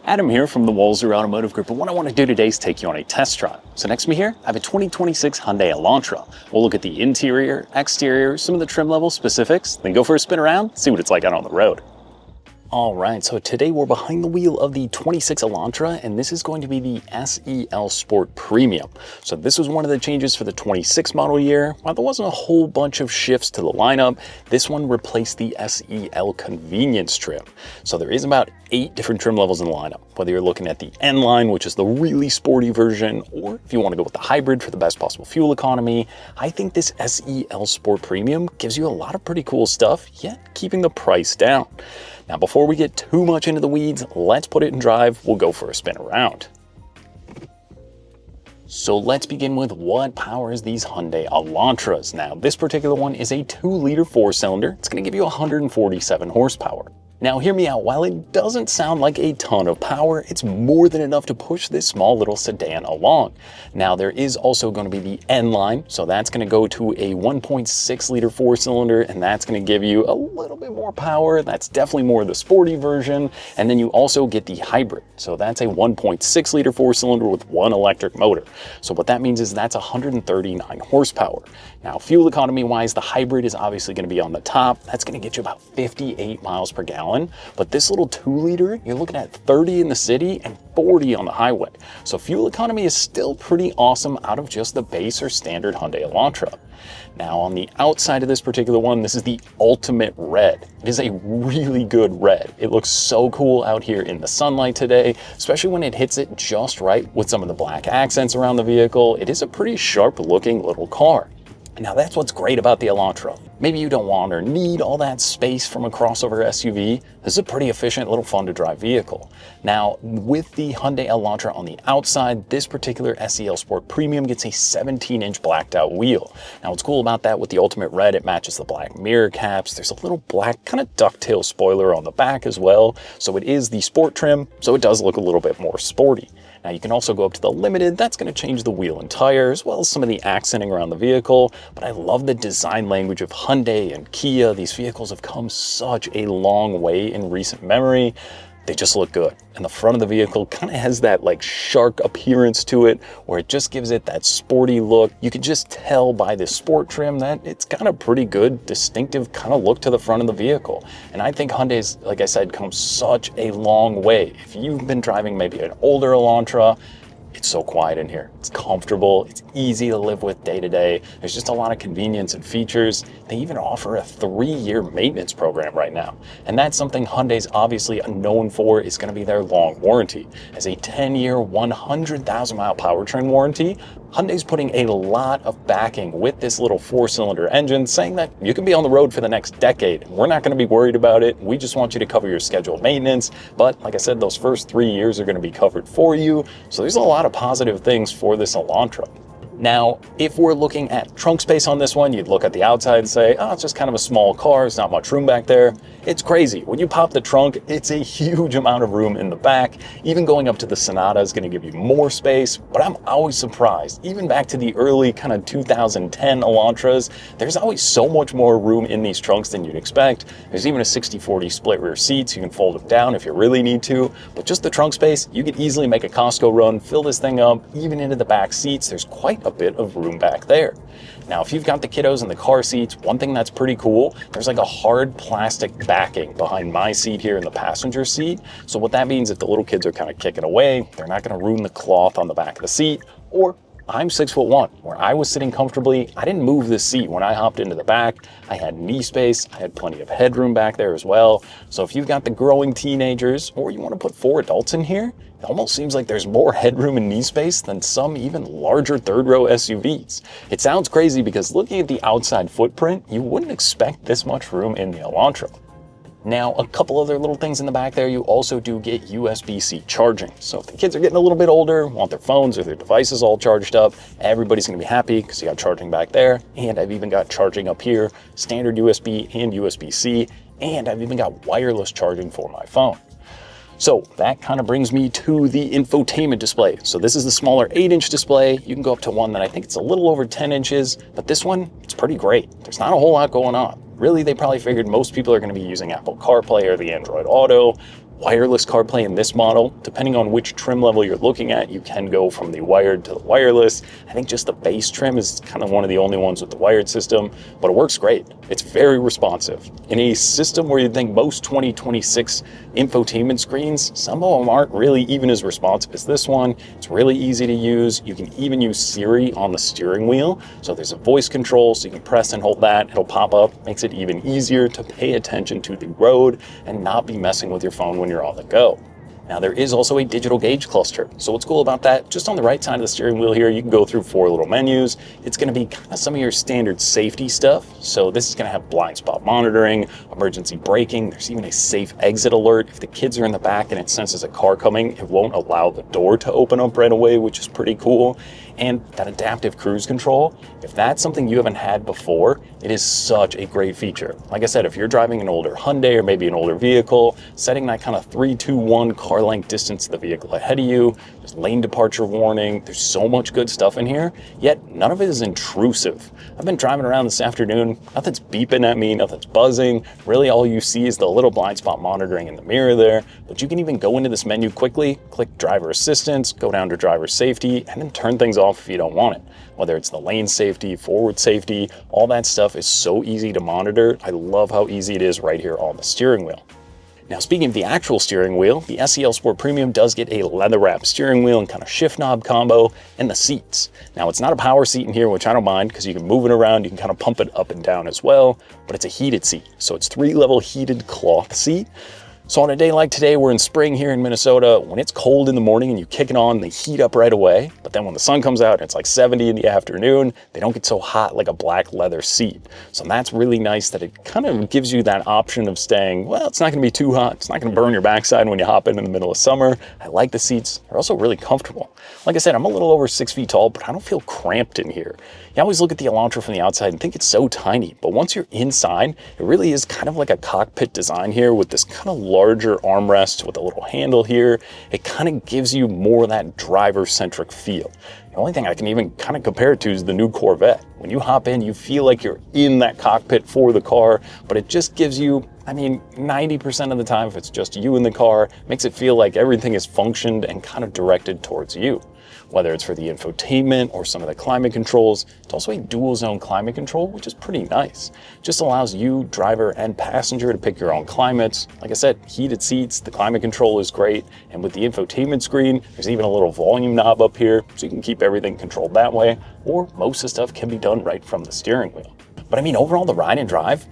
Adam here from the Walser Automotive Group, and what I want to do today is take you on a test drive. So next to me here, I have a 2026 Hyundai Elantra. We'll look at the interior, exterior, some of the trim level specifics, then go for a spin around, see what it's like out on the road. All right, so today we're behind the wheel of the 26 Elantra, and this is going to be the SEL Sport Premium. So this was one of the changes for the 26 model year. While there wasn't a whole bunch of shifts to the lineup, this one replaced the SEL Convenience trim. So there is about 8 different trim levels in the lineup, whether you're looking at the N line, which is the really sporty version, or if you want to go with the hybrid for the best possible fuel economy. I think this SEL Sport Premium gives you a lot of pretty cool stuff, yet keeping the price down. Now, before we get too much into the weeds, let's put it in drive. We'll go for a spin around. So let's begin with what powers these Hyundai Elantras. Now, this particular one is a 2-liter 4-cylinder. It's going to give you 147 horsepower. Now, hear me out. While it doesn't sound like a ton of power, it's more than enough to push this small little sedan along. Now, there is also going to be the N line, so that's going to go to a 1.6-liter 4-cylinder, and that's going to give you a little bit more power. That's definitely more the sporty version. And then you also get the hybrid. So that's a 1.6-liter 4-cylinder with 1 electric motor. So what that means is that's 139 horsepower. Now, fuel economy-wise, the hybrid is obviously going to be on the top. That's going to get you about 58 miles per gallon. But this little 2-liter, you're looking at 30 in the city and 40 on the highway. So fuel economy is still pretty awesome out of just the base or standard Hyundai Elantra. Now, on the outside of this particular one, this is the ultimate red. It is a really good red. It looks so cool out here in the sunlight today, especially when it hits it just right with some of the black accents around the vehicle. It is a pretty sharp looking little car. Now, that's what's great about the Elantra. Maybe you don't want or need all that space from a crossover SUV. This is a pretty efficient little fun to drive vehicle. Now, with the Hyundai Elantra on the outside, this particular SEL Sport Premium gets a 17-inch blacked out wheel. Now, what's cool about that with the ultimate red, it matches the black mirror caps. There's a little black kind of ducktail spoiler on the back as well. So it is the sport trim, so it does look a little bit more sporty. Now, you can also go up to the limited. That's going to change the wheel and tire, as well as some of the accenting around the vehicle. But I love the design language of Hyundai and Kia. These vehicles have come such a long way in recent memory. They just look good. And the front of the vehicle kind of has that like shark appearance to it, where it just gives it that sporty look. You can just tell by this sport trim that it's got a pretty good, distinctive kind of look to the front of the vehicle. And I think Hyundai's, like I said, come such a long way. If you've been driving maybe an older Elantra, it's so quiet in here. It's comfortable. It's easy to live with day to day. There's just a lot of convenience and features. They even offer a 3-year maintenance program right now. And that's something Hyundai's obviously known for, is going to be their long warranty. As a 10-year, 100,000-mile powertrain warranty, Hyundai's putting a lot of backing with this little 4-cylinder engine, saying that you can be on the road for the next decade. We're not going to be worried about it. We just want you to cover your scheduled maintenance. But like I said, those first 3 years are going to be covered for you. So there's a lot of positive things for this Elantra. Now, if we're looking at trunk space on this one, you'd look at the outside and say, oh, it's just kind of a small car. There's not much room back there. It's crazy. When you pop the trunk, it's a huge amount of room in the back. Even going up to the Sonata is going to give you more space, but I'm always surprised. Even back to the early kind of 2010 Elantras, there's always so much more room in these trunks than you'd expect. There's even a 60-40 split rear seat, so you can fold them down if you really need to. But just the trunk space, you could easily make a Costco run, fill this thing up, even into the back seats. There's quite a bit of room back there. Now, if you've got the kiddos in the car seats, one thing that's pretty cool, there's like a hard plastic backing behind my seat here in the passenger seat. So what that means, if the little kids are kind of kicking away, they're not going to ruin the cloth on the back of the seat. Or I'm 6'1", where I was sitting comfortably. I didn't move the seat when I hopped into the back. I had knee space. I had plenty of headroom back there as well. So if you've got the growing teenagers, or you want to put 4 adults in here, it almost seems like there's more headroom and knee space than some even larger third-row SUVs. It sounds crazy because looking at the outside footprint, you wouldn't expect this much room in the Elantra. Now, a couple other little things in the back there, you also do get USB-C charging. So if the kids are getting a little bit older, want their phones or their devices all charged up, everybody's gonna be happy because you got charging back there. And I've even got charging up here, standard USB and USB-C, and I've even got wireless charging for my phone. So that kind of brings me to the infotainment display. So this is the smaller 8-inch display. You can go up to one that I think it's a little over 10 inches, but this one, it's pretty great. There's not a whole lot going on. Really, they probably figured most people are going to be using Apple CarPlay or the Android Auto. wireless CarPlay in this model. Depending on which trim level you're looking at, you can go from the wired to the wireless. I think just the base trim is kind of one of the only ones with the wired system, but it works great. It's very responsive. In a system where you'd think most 2026 infotainment screens, some of them aren't really even as responsive as this one. It's really easy to use. You can even use Siri on the steering wheel. So there's a voice control, so you can press and hold that. It'll pop up. Makes it even easier to pay attention to the road and not be messing with your phone when you're on the go. Now there is also a digital gauge cluster. So what's cool about that, just on the right side of the steering wheel here, you can go through 4 little menus. It's gonna be kind of some of your standard safety stuff. So this is gonna have blind spot monitoring, emergency braking. There's even a safe exit alert. If the kids are in the back and it senses a car coming, it won't allow the door to open up right away, which is pretty cool. And that adaptive cruise control, if that's something you haven't had before, it is such a great feature. Like I said, if you're driving an older Hyundai or maybe an older vehicle, setting that kind of 3-2-1 car length distance to the vehicle ahead of you, there's lane departure warning, there's so much good stuff in here, yet none of it is intrusive. I've been driving around this afternoon, nothing's beeping at me, nothing's buzzing. Really all you see is the little blind spot monitoring in the mirror there, but you can even go into this menu quickly, click driver assistance, go down to driver safety, and then turn things off if you don't want it. Whether it's the lane safety, forward safety, all that stuff is so easy to monitor. I love how easy it is right here on the steering wheel. Now, speaking of the actual steering wheel, the SEL Sport Premium does get a leather wrap steering wheel and kind of shift knob combo, and the seats. Now, it's not a power seat in here, which I don't mind because you can move it around, you can kind of pump it up and down as well, but it's a heated seat. So it's 3-level heated cloth seat. So on a day like today, we're in spring here in Minnesota. When it's cold in the morning and you kick it on, they heat up right away. But then when the sun comes out and it's like 70 in the afternoon, they don't get so hot like a black leather seat. So that's really nice that it kind of gives you that option of staying, well, it's not gonna be too hot. It's not gonna burn your backside when you hop in the middle of summer. I like the seats. They're also really comfortable. Like I said, I'm a little over 6 feet tall, but I don't feel cramped in here. You always look at the Elantra from the outside and think it's so tiny, but once you're inside, it really is kind of like a cockpit design here with this kind of larger armrest with a little handle here. It kind of gives you more of that driver-centric feel. The only thing I can even kind of compare it to is the new Corvette. When you hop in, you feel like you're in that cockpit for the car, but it just gives you, 90% of the time, if it's just you in the car, makes it feel like everything is functioned and kind of directed towards you. Whether it's for the infotainment or some of the climate controls, it's also a dual zone climate control, which is pretty nice. Just allows you, driver and passenger, to pick your own climates. Like I said, heated seats, the climate control is great. And with the infotainment screen, there's even a little volume knob up here, so you can keep everything controlled that way, or most of the stuff can be done right from the steering wheel. But overall, the ride and drive,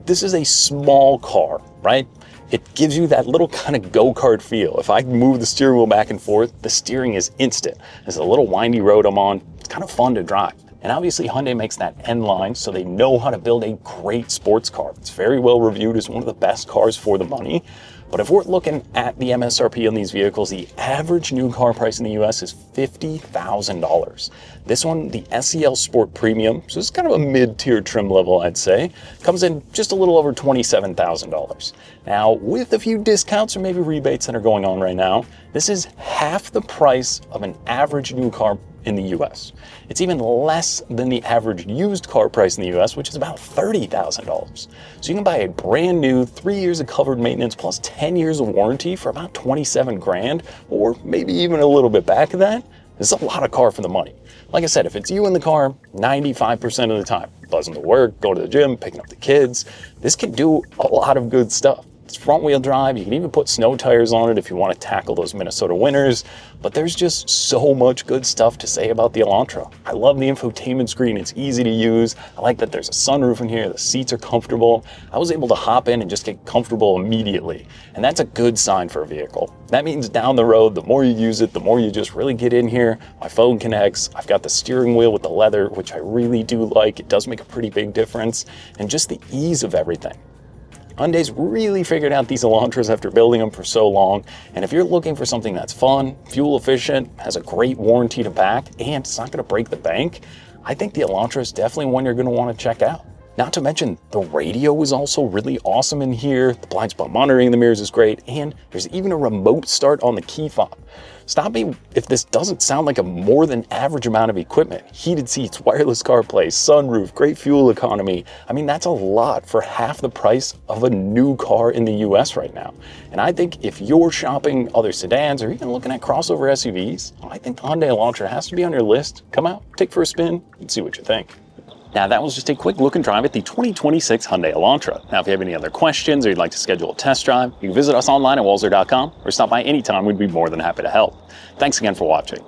this is a small car, right? It gives you that little kind of go-kart feel. If I move the steering wheel back and forth, the steering is instant. There's a little windy road I'm on. It's kind of fun to drive. And obviously Hyundai makes that N line, so they know how to build a great sports car. It's very well reviewed as one of the best cars for the money. But if we're looking at the MSRP on these vehicles, the average new car price in the US is $50,000. This one, the SEL Sport Premium, so it's kind of a mid-tier trim level, I'd say, comes in just a little over $27,000. Now, with a few discounts or maybe rebates that are going on right now, this is half the price of an average new car in the US. It's even less than the average used car price in the US, which is about $30,000. So you can buy a brand new 3 years of covered maintenance plus 10 years of warranty for about 27 grand, or maybe even a little bit back of that. This is a lot of car for the money. Like I said, if it's you in the car, 95% of the time, buzzing to work, go to the gym, picking up the kids, this can do a lot of good stuff. It's front wheel drive. You can even put snow tires on it if you want to tackle those Minnesota winters, but there's just so much good stuff to say about the Elantra. I love the infotainment screen. It's easy to use. I like that there's a sunroof in here. The seats are comfortable. I was able to hop in and just get comfortable immediately, and that's a good sign for a vehicle. That means down the road, the more you use it, the more you just really get in here. My phone connects. I've got the steering wheel with the leather, which I really do like. It does make a pretty big difference, and just the ease of everything. Hyundai's really figured out these Elantras after building them for so long, and if you're looking for something that's fun, fuel efficient, has a great warranty to back, and it's not going to break the bank, I think the Elantra is definitely one you're going to want to check out. Not to mention, the radio is also really awesome in here, the blind spot monitoring in the mirrors is great, and there's even a remote start on the key fob. Stop me if this doesn't sound like a more than average amount of equipment. Heated seats, wireless CarPlay, sunroof, great fuel economy. I mean, that's a lot for half the price of a new car in the US right now. And I think if you're shopping other sedans or even looking at crossover SUVs, I think the Hyundai Elantra has to be on your list. Come out, take for a spin, and see what you think. Now that was just a quick look and drive at the 2026 Hyundai Elantra. Now if you have any other questions or you'd like to schedule a test drive, you can visit us online at walser.com or stop by anytime. We'd be more than happy to help. Thanks again for watching.